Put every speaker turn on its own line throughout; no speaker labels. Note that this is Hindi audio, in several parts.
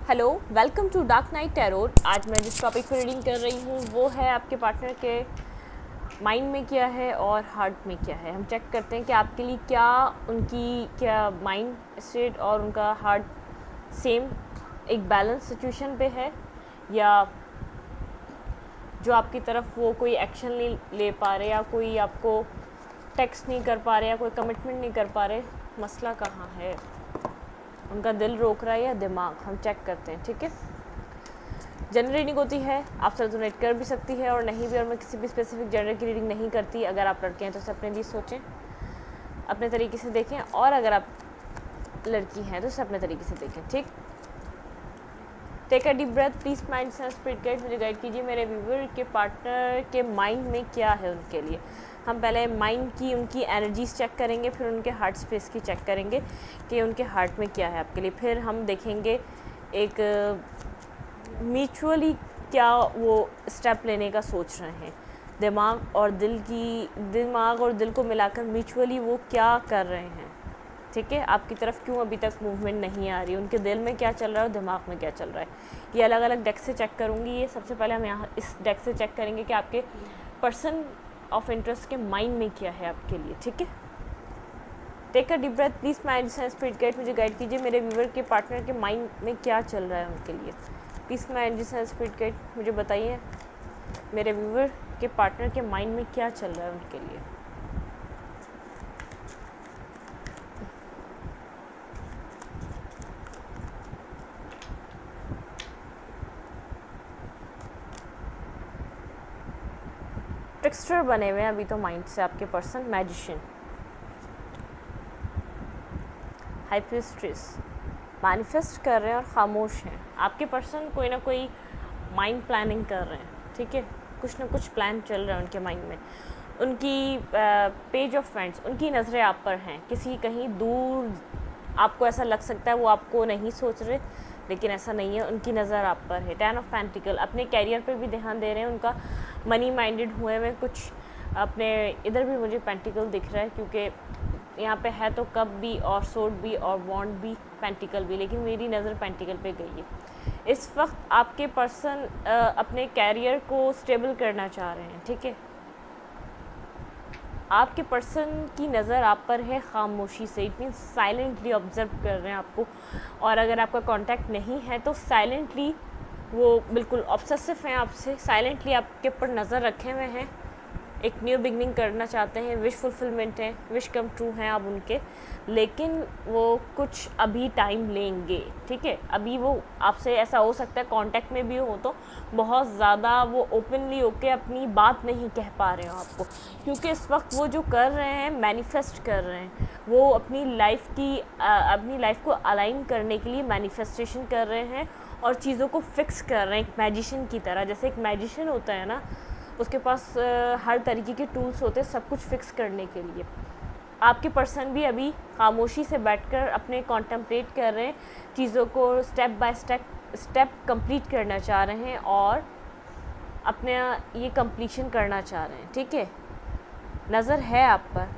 Hello, welcome to dark night tarot. आज मैं जिस टॉपिक पर रीडिंग कर रही हूँ वो है आपके पार्टनर के माइंड में क्या है और हार्ट में क्या है। हम चेक करते हैं कि आपके लिए क्या माइंड स्टेट और उनका हार्ट सेम एक बैलेंस सिचुएशन पे है, या जो आपकी तरफ वो कोई एक्शन नहीं ले पा रहे, या कोई आपको टेक्स्ट नहीं कर पा रहे, या कोई कमिटमेंट नहीं कर पा रहे। मसला कहाँ है? उनका दिल रोक रहा है या दिमाग? हम चेक करते हैं, ठीक है। जनरल रीडिंग होती है, आप सेल्फ डोनेट कर भी सकती है और नहीं भी, और मैं किसी भी स्पेसिफिक जनरल की रीडिंग नहीं करती। अगर आप लड़के हैं तो उसे अपने लिए सोचें, अपने तरीके से देखें, और अगर आप लड़की हैं तो उसे अपने तरीके से देखें, ठीक। Take a deep breath, please mind से स्पिरिट गाइड मुझे गाइड कीजिए। मेरे व्यूवर के पार्टनर के माइंड में क्या है उनके लिए। हम पहले माइंड की उनकी एनर्जीज चेक करेंगे, फिर उनके हार्ट स्पेस की चेक करेंगे कि उनके हार्ट में क्या है आपके लिए। फिर हम देखेंगे एक म्यूचुअली क्या वो स्टेप लेने का सोच रहे हैं। दिमाग और दिल को मिलाकर म्यूचुअली वो क्या कर रहे हैं, ठीक है। आपकी तरफ क्यों अभी तक मूवमेंट नहीं आ रही, उनके दिल में क्या चल रहा है और दिमाग में क्या चल रहा है। ये अलग अलग डेक से चेक करूँगी। ये सबसे पहले हम यहाँ इस डेक से चेक करेंगे कि आपके पर्सन ऑफ इंटरेस्ट के माइंड में क्या है आपके लिए, ठीक है। Take a deep breath, please mind से स्पिरिट गाइड मुझे गाइड कीजिए। मेरे व्यूवर के पार्टनर के माइंड में क्या चल रहा है उनके लिए। प्लीज माइंड से स्पिरिट गाइड मुझे बताइए, मेरे व्यूवर के पार्टनर के माइंड में क्या चल रहा है उनके लिए। ट्रिक्स्टर बने हुए हैं अभी तो माइंड से आपके person. Magician, high prestress, manifest कर रहे हैं और खामोश हैं। आपके पर्सन कोई ना कोई माइंड प्लानिंग कर रहे हैं, ठीक है। कुछ ना कुछ प्लान चल रहा है उनके माइंड में। उनकी पेज ऑफ फ्रेंड्स, उनकी नज़रें आप पर हैं। किसी कहीं दूर आपको ऐसा लग सकता है वो आपको नहीं सोच रहे, लेकिन ऐसा नहीं है, उनकी नज़र आप पर है। 10 ऑफ पेंटिकल, अपने कैरियर पे भी ध्यान दे रहे हैं। उनका मनी माइंडेड हुए में कुछ अपने इधर भी मुझे पेंटिकल दिख रहा है, क्योंकि यहाँ पे है तो कप भी और सोर्ड भी और वॉन्ड भी, पेंटिकल भी, लेकिन मेरी नज़र पेंटिकल पे गई है। इस वक्त आपके पर्सन अपने कैरियर को स्टेबल करना चाह रहे हैं, ठीक है। आपके पर्सन की नज़र आप पर है खामोशी से। इट मीन्स साइलेंटली ऑब्जर्व कर रहे हैं आपको, और अगर आपका कांटेक्ट नहीं है तो साइलेंटली वो बिल्कुल ऑब्सेसिव हैं आपसे। साइलेंटली आपके ऊपर नज़र रखे हुए हैं, एक न्यू बिगनिंग करना चाहते हैं, विश फुलफिलमेंट है, विश कम ट्रू हैं आप उनके, लेकिन वो कुछ अभी टाइम लेंगे, ठीक है। अभी वो आपसे ऐसा हो सकता है कांटेक्ट में भी हो तो बहुत ज़्यादा वो ओपनली होके अपनी बात नहीं कह पा रहे हो आपको, क्योंकि इस वक्त वो जो कर रहे हैं मैनिफेस्ट कर रहे हैं। वो अपनी लाइफ को अलाइन करने के लिए मैनिफेस्टेशन कर रहे हैं और चीज़ों को फिक्स कर रहे हैं, एक मैजिशियन की तरह। जैसे एक मैजिशियन होता है ना, उसके पास हर तरीके के टूल्स होते हैं सब कुछ फिक्स करने के लिए। आपके पर्सन भी अभी खामोशी से बैठकर अपने कॉन्टेम्पलेट कर रहे हैं, चीज़ों को स्टेप बाय स्टेप कंप्लीट करना चाह रहे हैं और अपने ये कंप्लीशन करना चाह रहे हैं, ठीक है। नज़र है आप पर।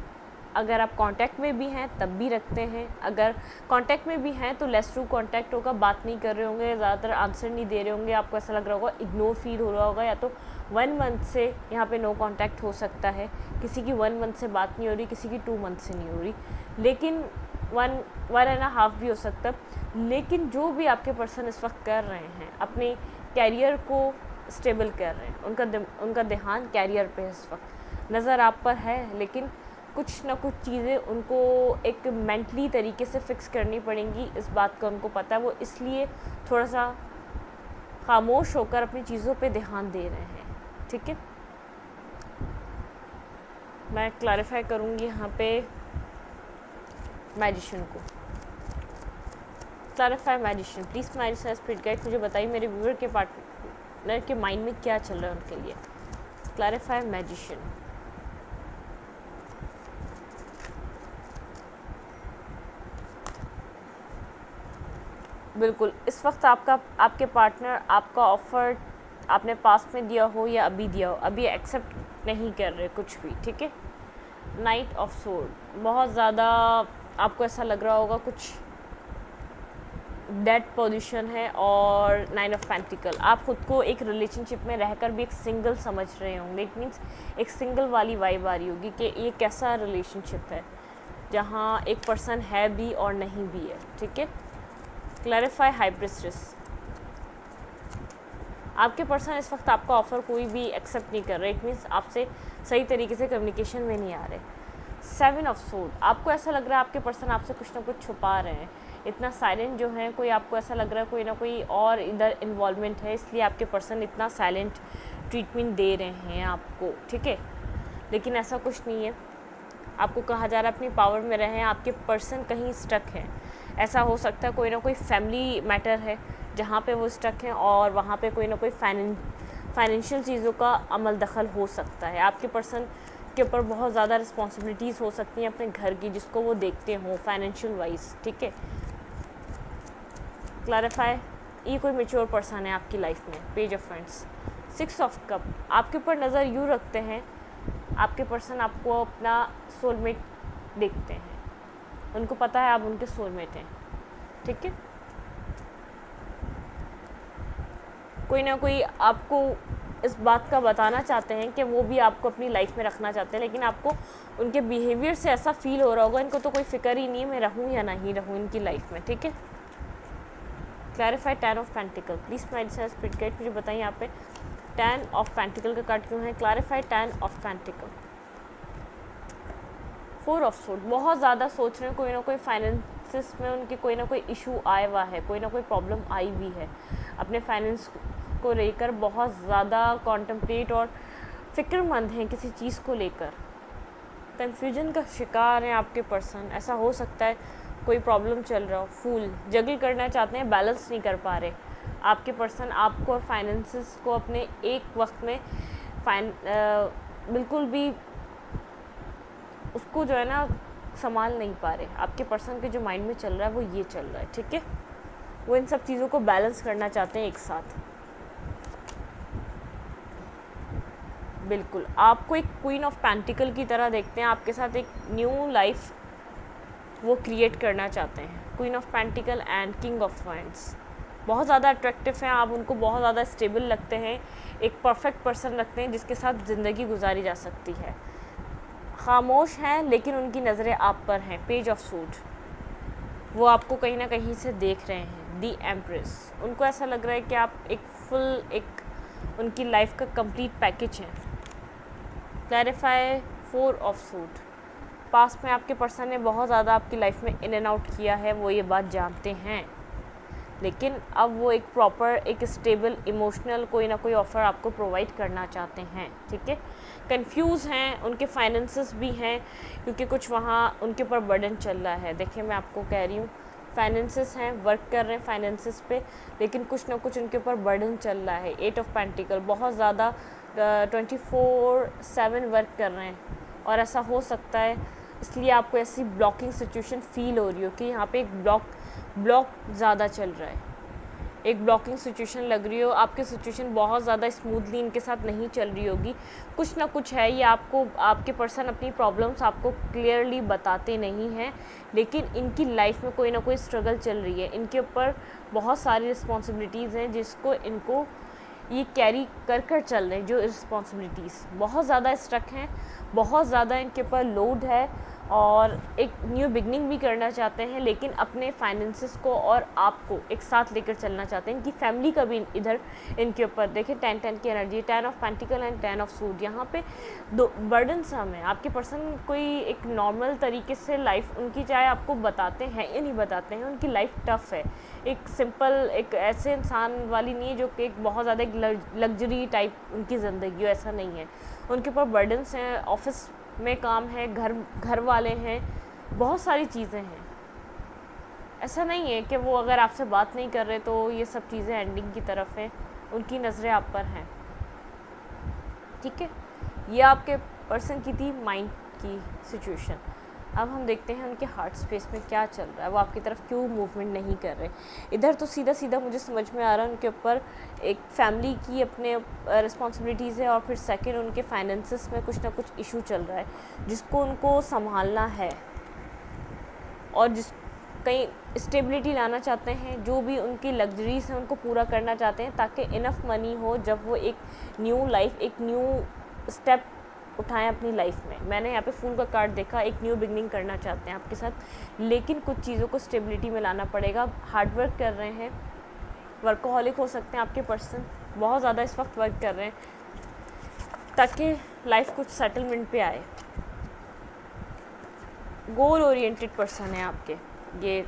अगर आप कांटेक्ट में भी हैं तब भी रखते हैं, अगर कांटेक्ट में भी हैं तो लेस टू कांटेक्ट होगा, बात नहीं कर रहे होंगे, ज़्यादातर आंसर नहीं दे रहे होंगे, आपको ऐसा लग रहा होगा इग्नोर फील हो रहा होगा, या तो 1 मंथ से यहाँ पे नो कांटेक्ट हो सकता है। किसी की 1 मंथ से बात नहीं हो रही, किसी की 2 मंथ से नहीं हो रही, लेकिन 1.5 भी हो सकता है। लेकिन जो भी आपके पर्सन इस वक्त कर रहे हैं, अपने कैरियर को स्टेबल कर रहे हैं। उनका ध्यान कैरियर पे इस वक्त। नज़र आप पर है, लेकिन कुछ ना कुछ चीज़ें उनको एक मेंटली तरीके से फिक्स करनी पड़ेंगी, इस बात का उनको पता है। वो इसलिए थोड़ा सा खामोश होकर अपनी चीज़ों पे ध्यान दे रहे हैं, ठीक है। मैं क्लैरिफाई करूँगी यहाँ पे मैजिशियन को। क्लैरिफाई मैजिशियन, प्लीज़ माइंड से स्पिरिट गाइड मुझे बताइए, मेरे व्यूअर के पार्टनर के माइंड में क्या चल रहा है उनके लिए। Clarify magician. बिल्कुल, इस वक्त आपके पार्टनर आपका ऑफ़र आपने पास्ट में दिया हो या अभी दिया हो, अभी एक्सेप्ट नहीं कर रहे कुछ भी, ठीक है। नाइट ऑफ सोर्ड, बहुत ज़्यादा आपको ऐसा लग रहा होगा कुछ डेड पोजीशन है और 9 ऑफ पेंटिकल। आप खुद को एक रिलेशनशिप में रहकर भी एक सिंगल समझ रहे होंगे। इट मीन्स एक सिंगल वाली वाइब आ रही होगी कि ये कैसा रिलेशनशिप है जहाँ एक पर्सन है भी और नहीं भी है। ठीक है, क्लैरिफाई हाई प्रिस्टेस। आपके पर्सन इस वक्त आपका ऑफ़र कोई भी एक्सेप्ट नहीं कर रहे। इट मीन्स आपसे सही तरीके से कम्युनिकेशन में नहीं आ रहे। 7 ऑफ सोर्ड, आपको ऐसा लग रहा है आपके पर्सन आपसे कुछ ना कुछ छुपा रहे हैं। इतना साइलेंट जो है, कोई आपको ऐसा लग रहा है कोई ना कोई और इधर इन्वॉल्वमेंट है, इसलिए आपके पर्सन इतना साइलेंट ट्रीटमेंट दे रहे हैं आपको। ठीक है, लेकिन ऐसा कुछ नहीं है। आपको कहा जा रहा है अपनी पावर में रहें। आपके पर्सन कहीं स्टक है। ऐसा हो सकता है कोई ना कोई फैमिली मैटर है जहाँ पे वो स्टक हैं और वहाँ पे कोई ना कोई फाइनेंशियल चीज़ों का अमल दखल हो सकता है। आपके पर्सन के ऊपर बहुत ज़्यादा रिस्पॉन्सिबिलिटीज़ हो सकती हैं अपने घर की, जिसको वो देखते हों फाइनेंशियल वाइज। ठीक है, क्लैरिफाई, ये कोई मैच्योर पर्सन है आपकी लाइफ में। Page of friends, 6 of cup, आपके ऊपर नज़र यूँ रखते हैं। आपके पर्सन आपको अपना सोलमेट देखते हैं, उनको पता है आप उनके सोलमेट हैं। ठीक है, कोई ना कोई आपको इस बात का बताना चाहते हैं कि वो भी आपको अपनी लाइफ में रखना चाहते हैं, लेकिन आपको उनके बिहेवियर से ऐसा फील हो रहा होगा इनको तो कोई फिक्र ही नहीं है मैं रहूँ या नहीं रहूँ इनकी लाइफ में। ठीक है, clarify 10 of pentacle. Please my spirit guide मुझे बताइए यहाँ पे 10 ऑफ पेंटिकल का कार्ड क्यों है। Clarify 10 of pentacle. 4 of sword, बहुत ज़्यादा सोच रहे हैं, कोई ना कोई फाइनेंसिस में उनके कोई ना कोई इशू आया हुआ है, कोई ना कोई प्रॉब्लम आई हुई है। अपने फाइनेंस को लेकर बहुत ज़्यादा कॉन्टेम्पलेट और फिक्रमंद हैं किसी चीज़ को लेकर। कन्फ्यूजन का शिकार हैं आपके पर्सन। ऐसा हो सकता है कोई प्रॉब्लम चल रहा हो। फूल, जगल करना चाहते हैं, बैलेंस नहीं कर पा रहे। आपके पर्सन आपको और फाइनेंसिस को अपने एक वक्त में बिल्कुल भी उसको जो है ना संभाल नहीं पा रहे। आपके पर्सन के जो माइंड में चल रहा है वो ये चल रहा है। ठीक है, वो इन सब चीज़ों को बैलेंस करना चाहते हैं एक साथ। बिल्कुल आपको एक क्वीन ऑफ पेंटिकल की तरह देखते हैं। आपके साथ एक न्यू लाइफ वो क्रिएट करना चाहते हैं। Queen of pentacle and king of wands, बहुत ज़्यादा अट्रैक्टिव हैं आप, उनको बहुत ज़्यादा स्टेबल लगते हैं, एक परफेक्ट पर्सन लगते हैं जिसके साथ ज़िंदगी गुजारी जा सकती है। खामोश हैं लेकिन उनकी नज़रें आप पर हैं। पेज ऑफ सूट, वो आपको कहीं ना कहीं से देख रहे हैं। दी एम्प्रेस, उनको ऐसा लग रहा है कि आप एक उनकी लाइफ का कंप्लीट पैकेज है। क्लैरिफाई 4 ऑफ सूट, पास्ट में आपके पर्सन ने बहुत ज़्यादा आपकी लाइफ में इन एंड आउट किया है, वो ये बात जानते हैं, लेकिन अब वो एक प्रॉपर एक स्टेबल इमोशनल कोई ना कोई ऑफ़र आपको प्रोवाइड करना चाहते हैं। ठीक है, कंफ्यूज हैं, उनके फाइनेंसेस भी हैं क्योंकि कुछ वहाँ उनके ऊपर बर्डन चल रहा है। देखिए मैं आपको कह रही हूँ, फाइनेंसेस हैं, वर्क कर रहे हैं फाइनेंसेस पे, लेकिन कुछ ना कुछ उनके ऊपर बर्डन चल रहा है। 8 ऑफ पेंटिकल, बहुत ज़्यादा 24/7 वर्क कर रहे हैं और ऐसा हो सकता है इसलिए आपको ऐसी ब्लॉकिंग सिचुएशन फ़ील हो रही हो कि यहाँ पे एक ब्लॉक ज़्यादा चल रहा है, एक ब्लॉकिंग सिचुएशन लग रही हो। आपकी सिचुएशन बहुत ज़्यादा स्मूथली इनके साथ नहीं चल रही होगी, कुछ ना कुछ है। ये आपको आपके पर्सन अपनी प्रॉब्लम्स आपको क्लियरली बताते नहीं हैं, लेकिन इनकी लाइफ में कोई ना कोई स्ट्रगल चल रही है। इनके ऊपर बहुत सारी रिस्पॉन्सिबिलिटीज़ हैं जिसको इनको ये कैरी कर चल रहे हैं। जो रिस्पॉन्सिबिलिटीज़ बहुत ज़्यादा स्ट्रक हैं, बहुत ज़्यादा इनके ऊपर लोड है और एक न्यू बिगनिंग भी करना चाहते हैं, लेकिन अपने फाइनेंसेस को और आपको एक साथ लेकर चलना चाहते हैं। इनकी फैमिली का भी इधर इनके ऊपर देखिए 10-10 की energy, 10 of pentacle and 10 of suit. यहाँ पे दो बर्डन सम है। आपके पर्सन कोई एक नॉर्मल तरीके से लाइफ उनकी चाहे आपको बताते हैं या नहीं बताते हैं, उनकी लाइफ टफ़ है। एक सिंपल एक ऐसे इंसान वाली नहीं है जो कि एक बहुत ज़्यादा एक लग्जरी टाइप उनकी ज़िंदगी हो, ऐसा नहीं है। उनके ऊपर बर्डन्स हैं, ऑफिस में काम है, घर वाले हैं, बहुत सारी चीज़ें हैं। ऐसा नहीं है कि वो अगर आपसे बात नहीं कर रहे तो ये सब चीज़ें एंडिंग की तरफ हैं, उनकी नज़रें आप पर हैं। ठीक है, ये आपके पर्सन की थी माइंड की सिचुएशन। अब हम देखते हैं उनके हार्ट स्पेस में क्या चल रहा है, वो आपकी तरफ क्यों मूवमेंट नहीं कर रहे। इधर तो सीधा मुझे समझ में आ रहा है उनके ऊपर एक फैमिली की अपने रिस्पॉन्सिबिलिटीज़ है और फिर सेकंड उनके फाइनेंसेस में कुछ ना कुछ इशू चल रहा है जिसको उनको संभालना है और कहीं स्टेबिलिटी लाना चाहते हैं, जो भी उनकी लग्जरीज हैं उनको पूरा करना चाहते हैं, ताकि इनफ मनी हो जब वो एक न्यू लाइफ, एक न्यू स्टेप उठाएं अपनी लाइफ में। मैंने यहाँ पे फूल का कार्ड देखा, एक न्यू बिगनिंग करना चाहते हैं आपके साथ, लेकिन कुछ चीज़ों को स्टेबिलिटी में लाना पड़ेगा। हार्डवर्क कर रहे हैं, वर्कोहॉलिक हो सकते हैं आपके पर्सन, बहुत ज़्यादा इस वक्त वर्क कर रहे हैं ताकि लाइफ कुछ सेटलमेंट पे आए। गोल ओरिएंटेड पर्सन है आपके, ये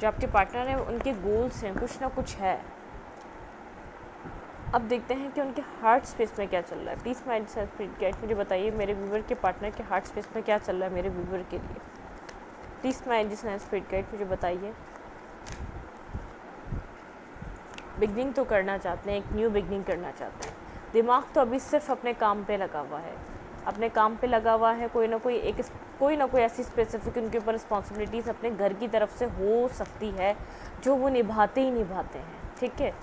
जो आपके पार्टनर हैं उनके गोल्स हैं, कुछ ना कुछ है। अब देखते हैं कि उनके हार्ट स्पेस में क्या चल रहा है। प्लीज़ माइंड स्पिरिट गाइड मुझे बताइए मेरे व्यूवर के पार्टनर के हार्ट स्पेस में क्या चल रहा है मेरे व्यूवर के लिए। प्लीज़ माइंड स्पिरिट गाइड मुझे बताइए। बिगनिंग तो करना चाहते हैं, एक न्यू बिगनिंग करना चाहते हैं। दिमाग तो अभी सिर्फ अपने काम पे लगा हुआ है, अपने काम पे लगा हुआ है। कोई ना कोई ऐसी स्पेसिफिक उनके ऊपर रिस्पॉन्सिबिलिटीज़ अपने घर की तरफ से हो सकती है जो वो निभाते ही निभाते हैं, ठीक है,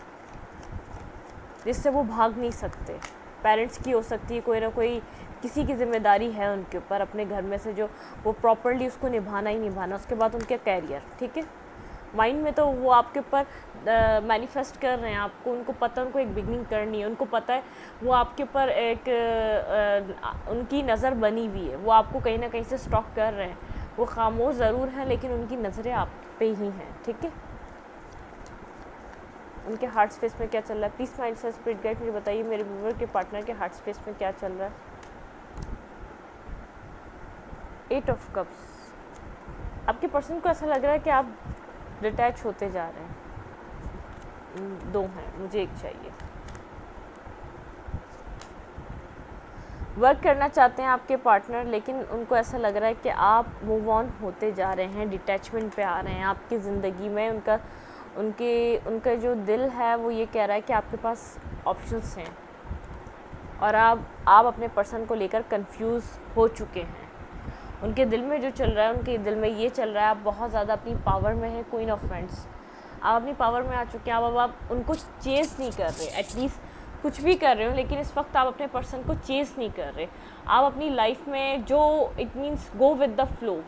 जिससे वो भाग नहीं सकते। पेरेंट्स की हो सकती है, कोई ना कोई किसी की जिम्मेदारी है उनके ऊपर अपने घर में से जो वो प्रॉपरली उसको निभाना ही निभाना। उसके बाद उनके कैरियर, ठीक है, माइंड में तो वो आपके ऊपर मैनिफेस्ट कर रहे हैं, आपको उनको पता है उनको एक बिगनिंग करनी है, उनको पता है वो आपके ऊपर एक उनकी नज़र बनी हुई है, वो आपको कहीं ना कहीं से स्टॉक कर रहे हैं। वो खामोश ज़रूर हैं लेकिन उनकी नज़रें आप पे ही हैं, ठीक है। उनके हार्ट स्पेस में क्या चल रहा है। प्लीज़ माइंड स्पिरिट गाइड मुझे बताइए मेरे व्यूअर के पार्टनर के हार्ट स्पेस में क्या चल रहा है। 8 ऑफ कप्स। आपके पर्सन को ऐसा लग रहा है कि आप डिटैच होते जा रहे हैं। 2 हैं, मुझे एक चाहिए। वर्क करना चाहते हैं आपके पार्टनर, लेकिन उनको ऐसा लग रहा है कि आप मूव ऑन होते जा रहे हैं, डिटैचमेंट पे आ रहे हैं आपकी ज़िंदगी में। उनका जो दिल है वो ये कह रहा है कि आपके पास ऑप्शंस हैं और आप अपने पर्सन को लेकर कंफ्यूज हो चुके हैं। उनके दिल में जो चल रहा है, उनके दिल में ये चल रहा है आप बहुत ज़्यादा अपनी पावर में है। क्वीन ऑफ वांड्स, आप अपनी पावर में आ चुके हैं। अब आप उनको चेस नहीं कर रहे, एटलीस्ट कुछ भी कर रहे हो, लेकिन इस वक्त आप अपने पर्सन को चेस नहीं कर रहे। आप अपनी लाइफ में जो it means go with the flow,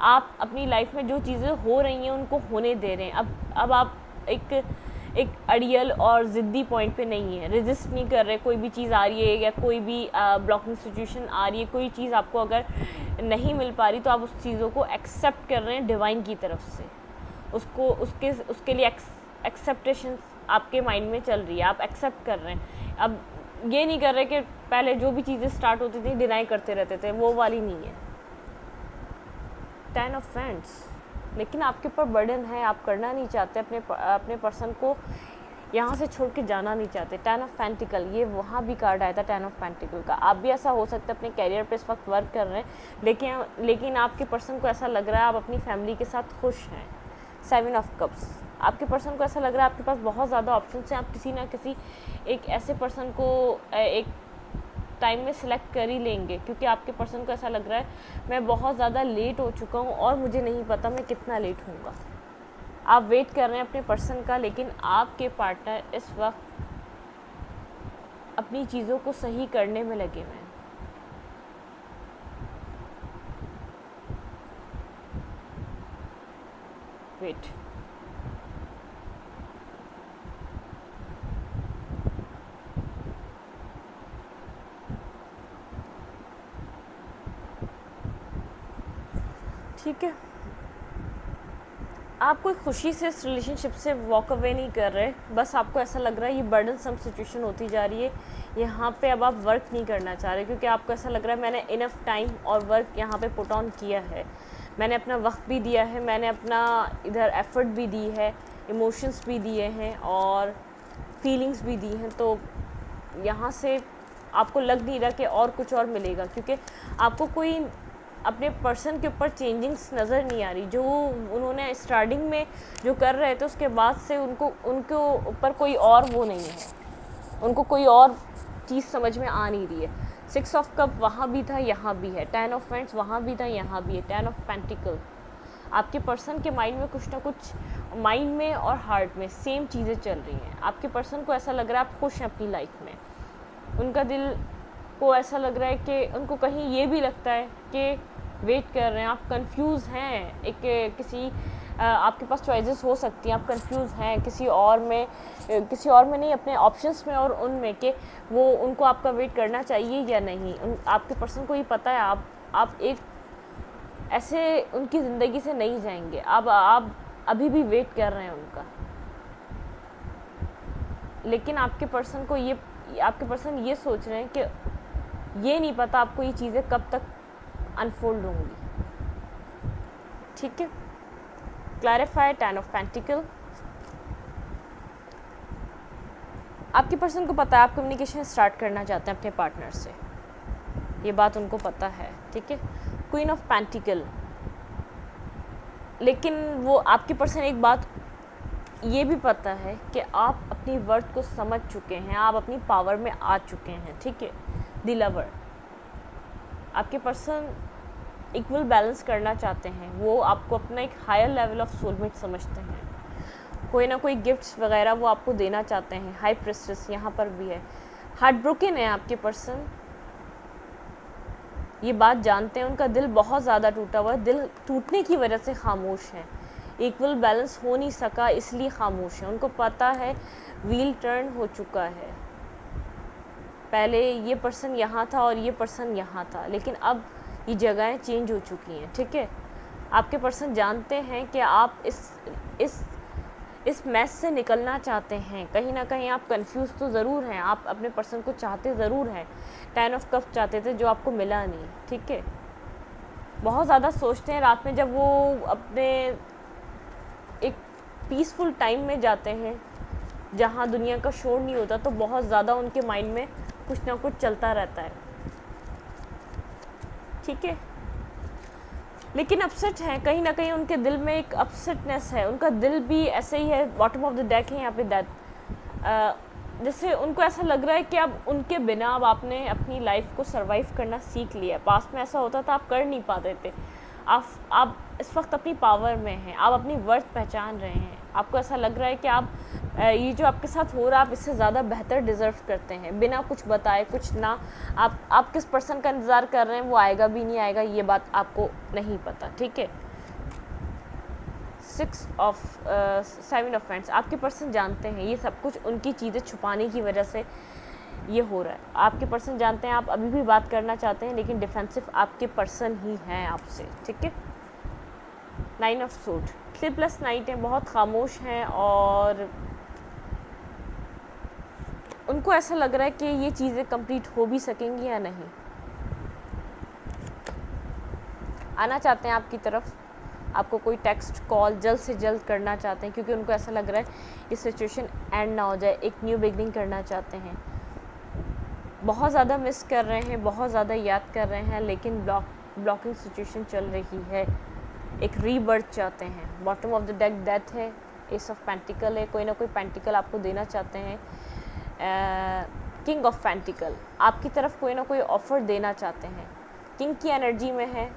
आप अपनी लाइफ में जो चीज़ें हो रही हैं उनको होने दे रहे हैं। अब आप एक अड़ियल और ज़िद्दी पॉइंट पे नहीं है, रेजिस्ट नहीं कर रहे। कोई भी चीज़ आ रही है या कोई भी ब्लॉकिंग सिचुएशन आ रही है, कोई चीज़ आपको अगर नहीं मिल पा रही तो आप उस चीज़ों को एक्सेप्ट कर रहे हैं डिवाइन की तरफ से। उसके लिए एक्सेप्टेशन आपके माइंड में चल रही है, आप एक्सेप्ट कर रहे हैं। अब ये नहीं कर रहे कि पहले जो भी चीज़ें स्टार्ट होती थी डिनाई करते रहते थे, वो वाली नहीं है। 10 ऑफ वांड्स, लेकिन आपके ऊपर बर्डन है, आप करना नहीं चाहते, अपने पर्सन को यहाँ से छोड़ के जाना नहीं चाहते। 10 ऑफ पेंटिकल, ये वहाँ भी कार्ड आया था 10 ऑफ पेंटिकल का। आप भी ऐसा हो सकता है अपने कैरियर पे इस वक्त वर्क कर रहे हैं, लेकिन आपके पर्सन को ऐसा लग रहा है आप अपनी फैमिली के साथ खुश हैं। 7 ऑफ कप्स, आपके पर्सन को ऐसा लग रहा है आपके पास बहुत ज़्यादा ऑप्शंस हैं, आप किसी ना किसी एक ऐसे पर्सन को एक टाइम में सिलेक्ट कर ही लेंगे, क्योंकि आपके पर्सन को ऐसा लग रहा है मैं बहुत ज़्यादा लेट हो चुका हूँ और मुझे नहीं पता मैं कितना लेट होऊंगा। आप वेट कर रहे हैं अपने पर्सन का, लेकिन आपके पार्टनर इस वक्त अपनी चीज़ों को सही करने में लगे हुए हैं। वेट, ठीक है। आप कोई खुशी से इस रिलेशनशिप से वॉक अवे नहीं कर रहे, बस आपको ऐसा लग रहा है ये बर्डन सम सिचुएशन होती जा रही है। यहाँ पे अब आप वर्क नहीं करना चाह रहे, क्योंकि आपको ऐसा लग रहा है मैंने इनफ टाइम और वर्क यहाँ पे पुट ऑन किया है, मैंने अपना वक्त भी दिया है, मैंने अपना इधर एफर्ट भी दी है, इमोशंस भी दिए हैं और फीलिंग्स भी दी हैं। तो यहाँ से आपको लग नहीं रहा कि और कुछ और मिलेगा, क्योंकि आपको कोई अपने पर्सन के ऊपर चेंजिंग्स नज़र नहीं आ रही। जो उन्होंने स्टार्टिंग में जो कर रहे थे उसके बाद से उनको ऊपर कोई और वो नहीं है, उनको कोई और चीज़ समझ में आ नहीं रही है। 6 ऑफ कप वहाँ भी था, यहाँ भी है। 10 ऑफ वांड्स वहाँ भी था, यहाँ भी है। 10 ऑफ पेंटिकल, आपके पर्सन के माइंड में कुछ ना कुछ, माइंड में और हार्ट में सेम चीज़ें चल रही हैं। आपके पर्सन को ऐसा लग रहा है आप खुश हैं अपनी लाइफ में, उनका दिल को ऐसा लग रहा है कि उनको कहीं ये भी लगता है कि वेट कर रहे हैं, आप कंफ्यूज हैं एक किसी आपके पास चॉइसेस हो सकती हैं, आप कंफ्यूज हैं किसी और में नहीं, अपने ऑप्शंस में और उनमें कि वो उनको आपका वेट करना चाहिए या नहीं। आपके पर्सन को ये पता है आप एक ऐसे उनकी ज़िंदगी से नहीं जाएंगे, आप अभी भी वेट कर रहे हैं उनका। लेकिन आपके पर्सन ये सोच रहे हैं कि ये नहीं पता आपको ये चीज़ें कब तक अनफोल्ड होंगी। ठीक है, क्लैरिफाई 10 ऑफ पेंटिकल। आपके पर्सन को पता है आप कम्युनिकेशन स्टार्ट करना चाहते हैं अपने पार्टनर से, ये बात उनको पता है। ठीक है, क्वीन ऑफ पेंटिकल। लेकिन वो आपके पर्सन एक बात ये भी पता है कि आप अपनी वर्थ को समझ चुके हैं, आप अपनी पावर में आ चुके हैं। ठीक है, द लवर। आपके पर्सन इक्वल बैलेंस करना चाहते हैं, वो आपको अपना एक हायर लेवल ऑफ सोलमेट समझते हैं, कोई ना कोई गिफ्ट्स वगैरह वो आपको देना चाहते हैं। हाई प्रेस्टिस यहाँ पर भी है। हार्ट ब्रोकन है आपके पर्सन, ये बात जानते हैं, उनका दिल बहुत ज़्यादा टूटा हुआ है, दिल टूटने की वजह से खामोश है, इक्वल बैलेंस हो नहीं सका इसलिए खामोश है। उनको पता है व्हील टर्न हो चुका है, पहले ये पर्सन यहाँ था और ये पर्सन यहाँ था, लेकिन अब ये जगहें चेंज हो चुकी हैं। ठीक है, आपके पर्सन जानते हैं कि आप इस मैस से निकलना चाहते हैं, कहीं ना कहीं आप कंफ्यूज तो ज़रूर हैं, आप अपने पर्सन को चाहते ज़रूर हैं, 10 ऑफ कप चाहते थे जो आपको मिला नहीं। ठीक है, बहुत ज़्यादा सोचते हैं रात में जब वो अपने एक पीसफुल टाइम में जाते हैं जहाँ दुनिया का शोर नहीं होता, तो बहुत ज़्यादा उनके माइंड में कुछ ना कुछ चलता रहता है। ठीक है, लेकिन अपसेट हैं, कहीं ना कहीं उनके दिल में एक अपसेटनेस है, उनका दिल भी ऐसे ही है। बॉटम ऑफ द डेक है यहाँ पे दैट, जैसे उनको ऐसा लग रहा है कि अब उनके बिना अब आपने अपनी लाइफ को सरवाइव करना सीख लिया। पास्ट में ऐसा होता था आप कर नहीं पाते थे, आप इस वक्त अपनी पावर में हैं, आप अपनी वर्थ पहचान रहे हैं, आपको ऐसा लग रहा है कि आप ये जो आपके साथ हो रहा है आप इससे ज़्यादा बेहतर डिज़र्व करते हैं, बिना कुछ बताए कुछ ना। आप किस पर्सन का इंतज़ार कर रहे हैं, वो आएगा भी नहीं आएगा ये बात आपको नहीं पता। ठीक है, 7 ऑफ फ्रेंड्स। आपके पर्सन जानते हैं ये सब कुछ उनकी चीज़ें छुपाने की वजह से ये हो रहा है। आपके पर्सन जानते हैं आप अभी भी बात करना चाहते हैं, लेकिन डिफेंसिव आपके पर्सन ही हैं आपसे। ठीक है, 9 ऑफ सूट। स्लीपलेस नाइट है, बहुत खामोश हैं और उनको ऐसा लग रहा है कि ये चीज़ें कंप्लीट हो भी सकेंगी या नहीं। आना चाहते हैं आपकी तरफ, आपको कोई टेक्स्ट कॉल जल्द से जल्द करना चाहते हैं, क्योंकि उनको ऐसा लग रहा है ये सिचुएशन एंड ना हो जाए, एक न्यू बिगनिंग करना चाहते हैं। बहुत ज़्यादा मिस कर रहे हैं, बहुत ज़्यादा याद कर रहे हैं, लेकिन ब्लॉकिंग सिचुएशन चल रही है, एक रीबर्थ चाहते हैं। Bottom of the deck death है, एस ऑफ पेंटिकल है, कोई ना कोई पेंटिकल आपको देना चाहते हैं। किंग ऑफ पेंटिकल, आपकी तरफ कोई ना कोई ऑफ़र देना चाहते हैं, किंग की एनर्जी में है।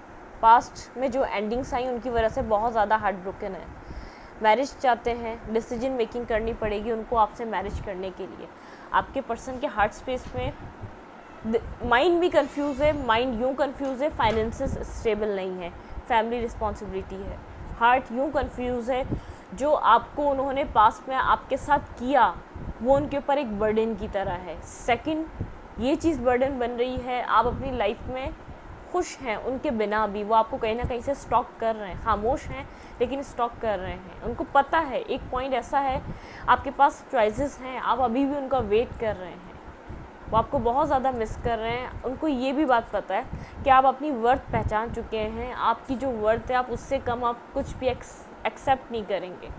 पास्ट में जो एंडिंग्स आई उनकी वजह से बहुत ज़्यादा हार्ट ब्रोकन है, मैरिज चाहते हैं, डिसीजन मेकिंग करनी पड़ेगी उनको आपसे मैरिज करने के लिए। आपके पर्सन के हार्ट स्पेस में माइंड भी कंफ्यूज है, माइंड यूँ कंफ्यूज है, फाइनेंसेस स्टेबल नहीं है, फैमिली रिस्पॉन्सिबिलिटी है, हार्ट यूँ कंफ्यूज है, जो आपको उन्होंने पास्ट में आपके साथ किया वो उनके ऊपर एक बर्डन की तरह है। सेकंड, ये चीज़ बर्डन बन रही है, आप अपनी लाइफ में खुश हैं उनके बिना भी, वो आपको कहीं ना कहीं से स्टॉक कर रहे हैं, खामोश हैं लेकिन स्टॉक कर रहे हैं। उनको पता है एक पॉइंट ऐसा है आपके पास चॉइसेस हैं, आप अभी भी उनका वेट कर रहे हैं, वो आपको बहुत ज़्यादा मिस कर रहे हैं। उनको ये भी बात पता है कि आप अपनी वर्थ पहचान चुके हैं, आपकी जो वर्थ है आप उससे कम आप कुछ भी एक्सेप्ट नहीं करेंगे।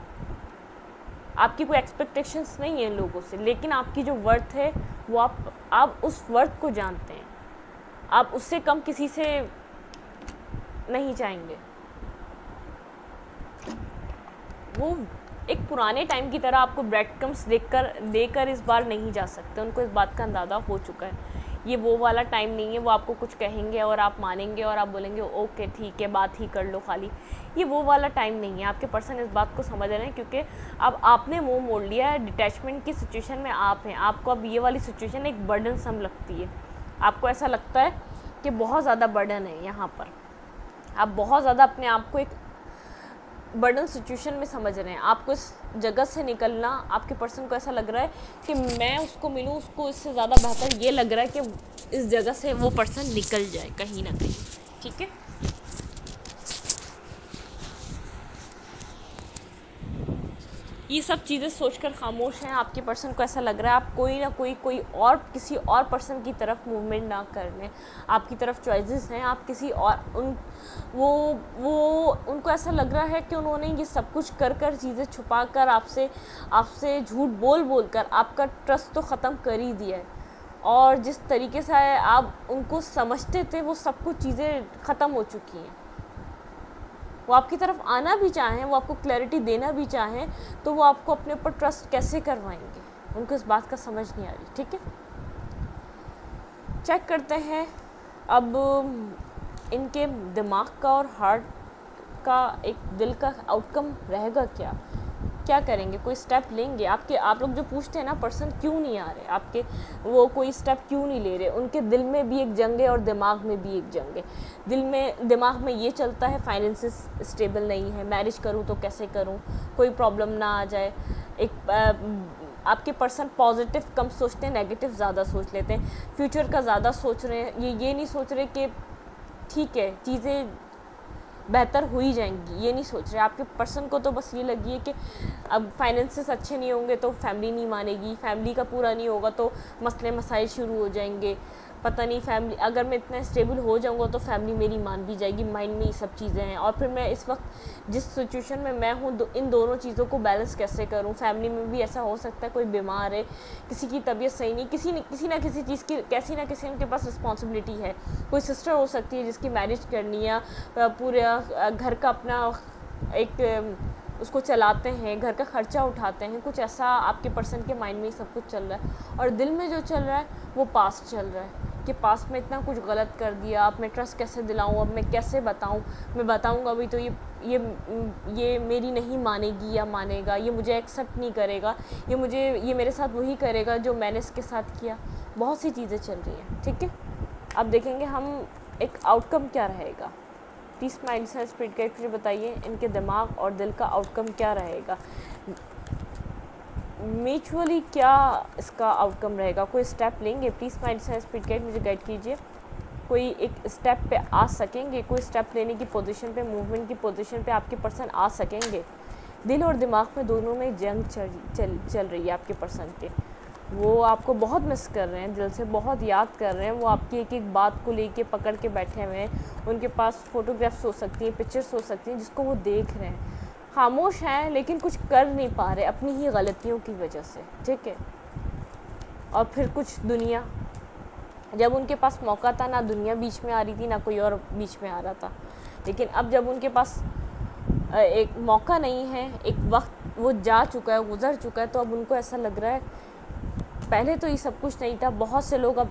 आपकी कोई एक्सपेक्टेशंस नहीं है लोगों से, लेकिन आपकी जो वर्थ है वो आप उस वर्थ को जानते हैं, आप उससे कम किसी से नहीं चाहेंगे। वो एक पुराने टाइम की तरह आपको ब्रेड क्रम्स देकर इस बार नहीं जा सकते, उनको इस बात का अंदाज़ा हो चुका है। ये वो वाला टाइम नहीं है वो आपको कुछ कहेंगे और आप मानेंगे और आप बोलेंगे ओके ठीक है बात ही कर लो खाली, ये वो वाला टाइम नहीं है। आपके पर्सन इस बात को समझ रहे हैं, क्योंकि अब आपने मुंह मोड़ लिया है, डिटैचमेंट की सिचुएशन में आप हैं, आपको अब ये वाली सिचुएशन एक बर्डन सम लगती है, आपको ऐसा लगता है कि बहुत ज़्यादा बर्डन है यहाँ पर, आप बहुत ज़्यादा अपने आप को एक बर्डन सिचुएशन में समझ रहे हैं। आपको इस जगह से निकलना, आपके पर्सन को ऐसा लग रहा है कि मैं उसको मिलूँ, उसको इससे ज़्यादा बेहतर ये लग रहा है कि इस जगह से वो पर्सन निकल जाए कहीं ना कहीं। ठीक है, ये सब चीज़ें सोचकर खामोश हैं। आपके पर्सन को ऐसा लग रहा है आप कोई और किसी और पर्सन की तरफ मूवमेंट ना कर लें। आपकी तरफ चॉइसेस हैं, आप किसी और वो उनको ऐसा लग रहा है कि उन्होंने ये सब कुछ कर चीज़ें छुपा कर आपसे झूठ बोल कर आपका ट्रस्ट तो ख़त्म कर ही दिया है। और जिस तरीके से आप उनको समझते थे वो सब कुछ चीज़ें ख़त्म हो चुकी हैं। वो आपकी तरफ आना भी चाहें, वो आपको क्लैरिटी देना भी चाहें, तो वो आपको अपने ऊपर ट्रस्ट कैसे करवाएंगे, उनको इस बात का समझ नहीं आ रही। ठीक है, चेक करते हैं अब इनके दिमाग का और हार्ट का, एक दिल का आउटकम रहेगा क्या करेंगे, कोई स्टेप लेंगे। आप लोग जो पूछते हैं ना पर्सन क्यों नहीं आ रहे आपके, वो कोई स्टेप क्यों नहीं ले रहे, उनके दिल में भी एक जंग है और दिमाग में भी एक जंग है। दिमाग में ये चलता है फाइनेंसेस स्टेबल नहीं है, मैरिज करूँ तो कैसे करूँ, कोई प्रॉब्लम ना आ जाए। आपके पर्सन पॉजिटिव कम सोचते हैं, नेगेटिव ज़्यादा सोच लेते हैं, फ्यूचर का ज़्यादा सोच रहे हैं। ये नहीं सोच रहे कि ठीक है चीज़ें बेहतर हो ही जाएंगी, ये नहीं सोच रहे। आपके पर्सन को तो बस ये लगी है कि अब फाइनेंसेस अच्छे नहीं होंगे तो फैमिली नहीं मानेगी, फैमिली का पूरा नहीं होगा तो मसले मसाइल शुरू हो जाएंगे, पता नहीं फैमिली अगर मैं इतना स्टेबल हो जाऊंगा तो फैमिली मेरी मान भी जाएगी। माइंड में ये सब चीज़ें हैं। और फिर मैं इस वक्त जिस सिचुएशन में मैं हूँ इन दोनों चीज़ों को बैलेंस कैसे करूँ। फैमिली में भी ऐसा हो सकता है कोई बीमार है, किसी की तबीयत सही नहीं, किसी ना किसी चीज़ की कैसी ना किसी उनके पास रिस्पॉन्सिबिलिटी है। कोई सिस्टर हो सकती है जिसकी मैरिज करनी है, पूरे घर का अपना एक उसको चलाते हैं, घर का खर्चा उठाते हैं, कुछ ऐसा आपके पर्सन के माइंड में ही सब कुछ चल रहा है। और दिल में जो चल रहा है वो पास्ट चल रहा है कि पास्ट में इतना कुछ गलत कर दिया, अब मैं ट्रस्ट कैसे दिलाऊं, अब मैं कैसे बताऊं, मैं बताऊंगा भी तो ये मेरी नहीं मानेगी या मानेगा, ये मुझे एक्सेप्ट नहीं करेगा, ये मेरे साथ वही करेगा जो मैंने इसके साथ किया। बहुत सी चीज़ें चल रही हैं। ठीक है, अब देखेंगे हम एक आउटकम क्या रहेगा। प्लीज़ माइंड से स्पिरिट गाइड मुझे बताइए इनके दिमाग और दिल का आउटकम क्या रहेगा, म्यूचुअली क्या इसका आउटकम रहेगा। कोई स्टेप लेंगे, प्लीज़ माइंड से स्पिरिट गाइड मुझे गाइड कीजिए। कोई एक स्टेप पे आ सकेंगे, कोई स्टेप लेने की पोजीशन पे, मूवमेंट की पोजीशन पे आपके पर्सन आ सकेंगे। दिल और दिमाग में दोनों में जंग चल रही है आपके पर्सन के। वो आपको बहुत मिस कर रहे हैं, दिल से बहुत याद कर रहे हैं। वो आपकी एक एक बात को लेके पकड़ के बैठे हुए हैं। उनके पास फ़ोटोग्राफ्स हो सकती हैं, पिक्चर्स हो सकती हैं जिसको वो देख रहे हैं। खामोश हैं लेकिन कुछ कर नहीं पा रहे अपनी ही गलतियों की वजह से। ठीक है, और फिर कुछ दुनिया, जब उनके पास मौका था ना दुनिया बीच में आ रही थी ना कोई और बीच में आ रहा था। लेकिन अब जब उनके पास एक मौका नहीं है, एक वक्त वो जा चुका है, गुजर चुका है, तो अब उनको ऐसा लग रहा है पहले तो ये सब कुछ नहीं था। बहुत से लोग अब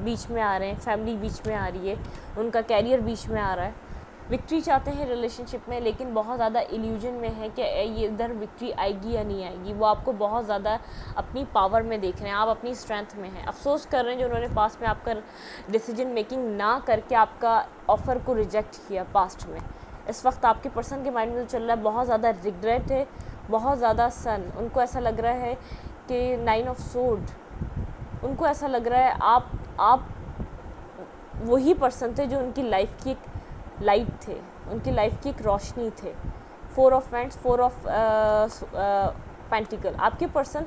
बीच में आ रहे हैं, फैमिली बीच में आ रही है, उनका कैरियर बीच में आ रहा है। विक्ट्री चाहते हैं रिलेशनशिप में, लेकिन बहुत ज़्यादा इल्यूजन में है कि ये इधर विक्ट्री आएगी या नहीं आएगी। वो आपको बहुत ज़्यादा अपनी पावर में देख रहे हैं, आप अपनी स्ट्रेंथ में हैं। अफसोस कर रहे हैं जो उन्होंने पास्ट में आपका डिसीजन मेकिंग ना करके आपका ऑफ़र को रिजेक्ट किया पास्ट में। इस वक्त आपके पर्सन के माइंड में जो चल रहा है बहुत ज़्यादा रिग्रेट है, बहुत ज़्यादा सन। उनको ऐसा लग रहा है कि 9 ऑफ सोर्ड, उनको ऐसा लग रहा है आप वही पर्सन थे जो उनकी लाइफ की एक लाइट थे, उनकी लाइफ की एक रोशनी थे। 4 ऑफ वैंड्स, 4 ऑफ पेंटिकल आपके पर्सन।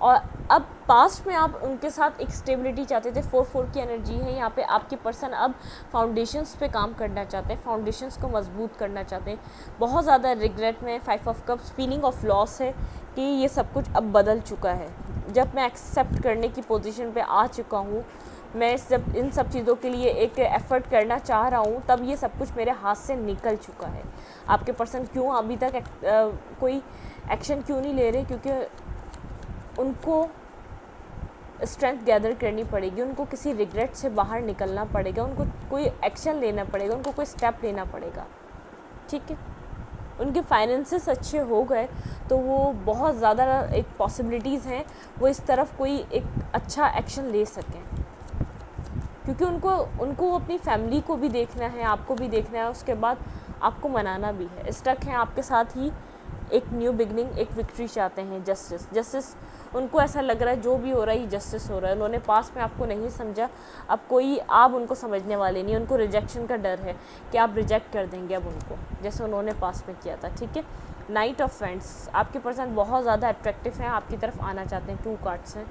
और अब पास्ट में आप उनके साथ एक स्टेबिलिटी चाहते थे, 4 की एनर्जी है यहाँ पे। आपके पर्सन अब फाउंडेशंस पे काम करना चाहते हैं, फाउंडेशंस को मजबूत करना चाहते हैं। बहुत ज़्यादा रिग्रेट में, 5 of cups, feeling of loss है कि ये सब कुछ अब बदल चुका है। जब मैं एक्सेप्ट करने की पोजीशन पे आ चुका हूँ, मैं जब इन सब चीज़ों के लिए एक एफ़र्ट करना चाह रहा हूँ, तब ये सब कुछ मेरे हाथ से निकल चुका है। आपके पर्सन क्यों अभी तक कोई एक्शन क्यों नहीं ले रहे? क्योंकि उनको स्ट्रेंथ गैदर करनी पड़ेगी, उनको किसी रिग्रेट से बाहर निकलना पड़ेगा, उनको कोई एक्शन लेना पड़ेगा, उनको कोई स्टेप लेना पड़ेगा। ठीक है, उनके फाइनेंसेस अच्छे हो गए तो वो बहुत ज़्यादा एक पॉसिबिलिटीज़ हैं वो इस तरफ कोई एक अच्छा एक्शन ले सकें, क्योंकि उनको अपनी फैमिली को भी देखना है, आपको भी देखना है, उसके बाद आपको मनाना भी है। स्टक हैं आपके साथ ही, एक न्यू बिगनिंग, एक विक्ट्री चाहते हैं, जस्टिस उनको ऐसा लग रहा है जो भी हो रहा है जस्टिस हो रहा है। उन्होंने पास में आपको नहीं समझा, अब कोई आप उनको समझने वाले नहीं, उनको रिजेक्शन का डर है कि आप रिजेक्ट कर देंगे अब उनको, जैसे उन्होंने पास में किया था। ठीक है, नाइट ऑफ फ्रेंड्स, आपके पर्सन बहुत ज़्यादा अट्रैक्टिव हैं, आपकी तरफ आना चाहते हैं। 2 कार्ड्स हैं,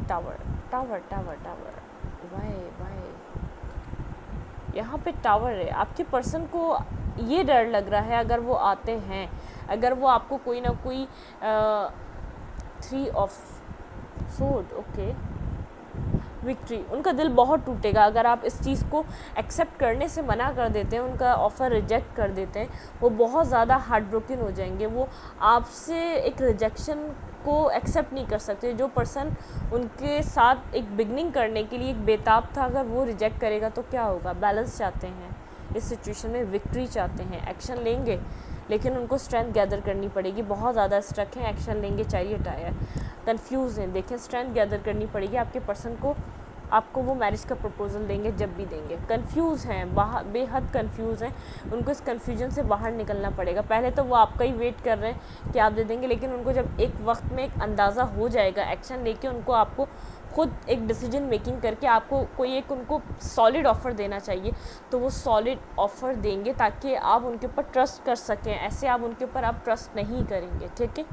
tower tower tower tower, why यहाँ पे टावर है। आपके पर्सन को ये डर लग रहा है अगर वो आते हैं, अगर वो आपको कोई ना कोई 3 ऑफ सोर्ड, ओके, विक्ट्री, उनका दिल बहुत टूटेगा अगर आप इस चीज़ को एक्सेप्ट करने से मना कर देते हैं, उनका ऑफ़र रिजेक्ट कर देते हैं। वो बहुत ज़्यादा हार्ट ब्रोकन हो जाएंगे, वो आपसे एक रिजेक्शन को एक्सेप्ट नहीं कर सकते। जो पर्सन उनके साथ एक बिगनिंग करने के लिए एक बेताब था, अगर वो रिजेक्ट करेगा तो क्या होगा। बैलेंस चाहते हैं इस सिचुएशन में, विक्ट्री चाहते हैं, एक्शन लेंगे लेकिन उनको स्ट्रेंथ गैदर करनी पड़ेगी। बहुत ज़्यादा स्ट्रक हैं, एक्शन लेंगे, चैरियट आया, कंफ्यूज हैं, देखें स्ट्रेंथ गैदर करनी पड़ेगी आपके पर्सन को। आपको वो मैरिज का प्रपोजल देंगे जब भी देंगे। कंफ्यूज हैं, बेहद कंफ्यूज हैं, उनको इस कन्फ्यूजन से बाहर निकलना पड़ेगा। पहले तो वो आपका ही वेट कर रहे हैं कि आप दे देंगे, लेकिन उनको जब एक वक्त में एक अंदाज़ा हो जाएगा, एक्शन लेके उनको आपको खुद एक डिसीजन मेकिंग करके आपको कोई एक उनको सॉलिड ऑफ़र देना चाहिए, तो वो सॉलिड ऑफ़र देंगे ताकि आप उनके ऊपर ट्रस्ट कर सकें। ऐसे आप उनके ऊपर आप ट्रस्ट नहीं करेंगे। ठीक है,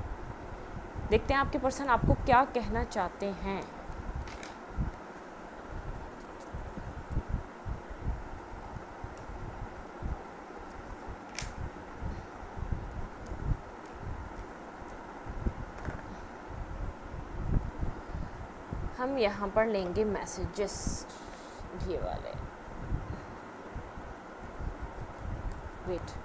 देखते हैं आपके पर्सन आपको क्या कहना चाहते हैं। हम यहाँ पर लेंगे मैसेजेस, ये वाले, वेट,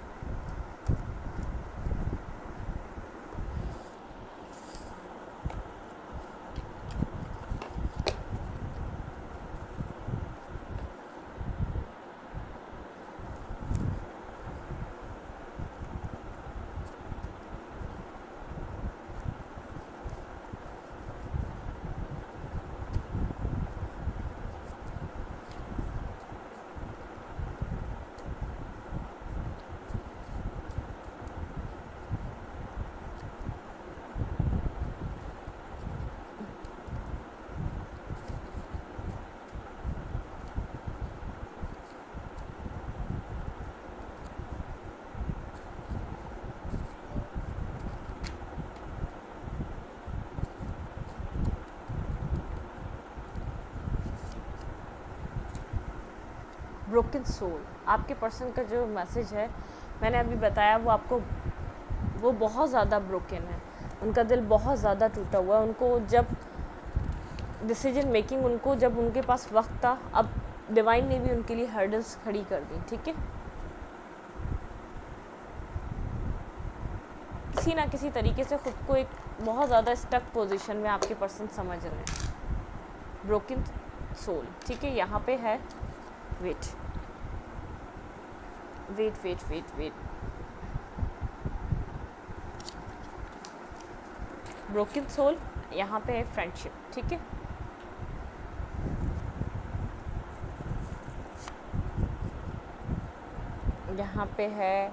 ब्रोकन सोल। आपके पर्सन का जो मैसेज है मैंने अभी बताया, वो आपको, वो बहुत ज़्यादा ब्रोकन है, उनका दिल बहुत ज़्यादा टूटा हुआ है। उनको जब डिसीजन मेकिंग, उनको जब उनके पास वक्त था, अब डिवाइन ने भी उनके लिए हर्डल्स खड़ी कर दी। ठीक है, किसी ना किसी तरीके से खुद को एक बहुत ज़्यादा स्टक पोजीशन में आपके पर्सन समझ रहे हैं। Broken soul. ठीक है, यहाँ पे है, wait wait wait wait wait, broken soul, यहाँ पे है फ्रेंडशिप। ठीक है, यहाँ पे है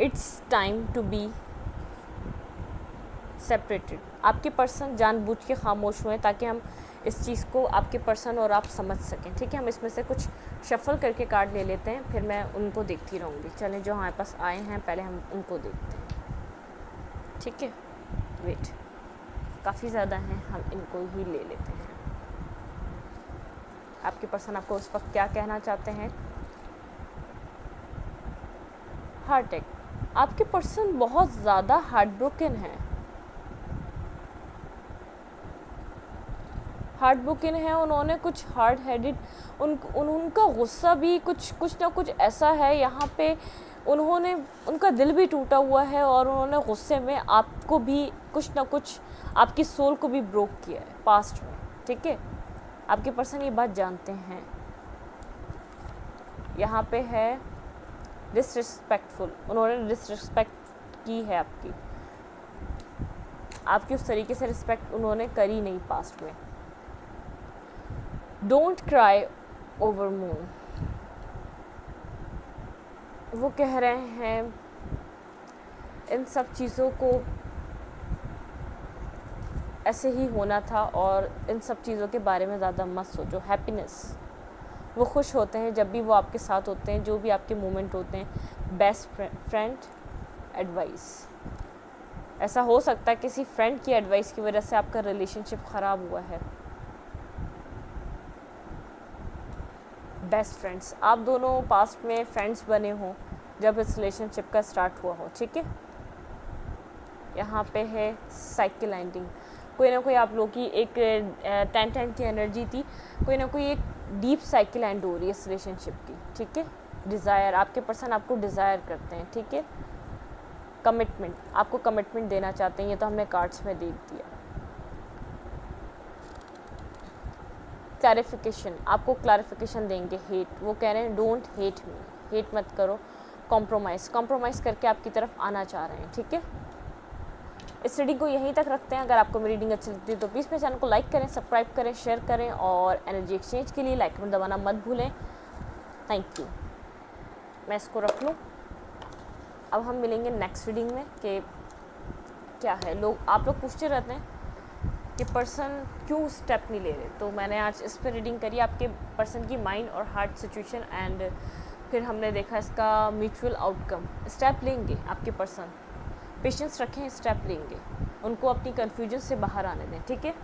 it's time to be separated. आपके पर्सन जानबूझ के खामोश हुए ताकि हम इस चीज़ को, आपके पर्सन और आप समझ सकें। ठीक है, हम इसमें से कुछ शफल करके कार्ड ले लेते हैं, फिर मैं उनको देखती रहूँगी। चलें, जो हमारे पास आए हैं पहले हम उनको देखते हैं। ठीक है, वेट, काफ़ी ज़्यादा हैं, हम इनको ही ले लेते हैं। आपके पर्सन आपको उस वक्त क्या कहना चाहते हैं। Heart attack. आपके पर्सन बहुत ज़्यादा हार्ट ब्रोकन है, हार्ट ब्रोकन है। उन्होंने कुछ हार्ड हेडेड, उनका गुस्सा भी कुछ ना कुछ ऐसा है यहाँ पे, उन्होंने, उनका दिल भी टूटा हुआ है और उन्होंने गुस्से में आपको भी कुछ ना कुछ, आपकी सोल को भी ब्रोक किया है पास्ट में। ठीक है, आपके पर्सन ये बात जानते हैं। यहाँ पे है डिसरिस्पेक्टफुल, उन्होंने डिसरिस्पेक्ट की है आपकी उस तरीके से रिस्पेक्ट उन्होंने करी नहीं पास्ट में। Don't cry over moon. वो कह रहे हैं इन सब चीज़ों को ऐसे ही होना था और इन सब चीज़ों के बारे में ज़्यादा मत सोचो। हैप्पीनेस, वो खुश होते हैं जब भी वो आपके साथ होते हैं, जो भी आपके मोमेंट होते हैं। बेस्ट फ्रेंड एडवाइस, ऐसा हो सकता है किसी फ्रेंड की एडवाइस की वजह से आपका रिलेशनशिप ख़राब हुआ है। बेस्ट फ्रेंड्स, आप दोनों पास्ट में फ्रेंड्स बने हों जब इस रिलेशनशिप का स्टार्ट हुआ हो, ठीक है। यहाँ पे है साइकिल एंडिंग, कोई ना कोई आप लोग की एक 10 की एनर्जी थी, कोई ना कोई एक डीप साइकिल एंड हो रही है इस रिलेशनशिप की, ठीक है। डिज़ायर, आपके पर्सन आपको डिज़ायर करते हैं, ठीक है। कमिटमेंट, आपको कमिटमेंट देना चाहते हैं, ये तो हमने कार्ड्स में देख दिया। क्लैरिफिकेशन, आपको क्लैरिफिकेशन देंगे। हेट, वो कह रहे हैं डोंट हेट मी, हेट मत करो। कॉम्प्रोमाइज़ करके आपकी तरफ आना चाह रहे हैं, ठीक है। इस रीडिंग को यहीं तक रखते हैं। अगर आपको मेरी रीडिंग अच्छी लगती है तो प्लीज़ मेरे चैनल को लाइक करें, सब्सक्राइब करें, शेयर करें और एनर्जी एक्सचेंज के लिए लाइक बटन दबाना मत भूलें। Thank you. मैं इसको रख लूँ। अब हम मिलेंगे नेक्स्ट रीडिंग में कि क्या है। आप लोग पूछते रहते हैं कि पर्सन क्यों स्टेप नहीं ले रहे, तो मैंने आज इस पर रीडिंग करी, आपके पर्सन की माइंड और हार्ट सिचुएशन, एंड फिर हमने देखा इसका म्यूचुअल आउटकम। स्टेप लेंगे आपके पर्सन, पेशेंस रखें, स्टेप लेंगे, उनको अपनी कन्फ्यूजन से बाहर आने दें, ठीक है।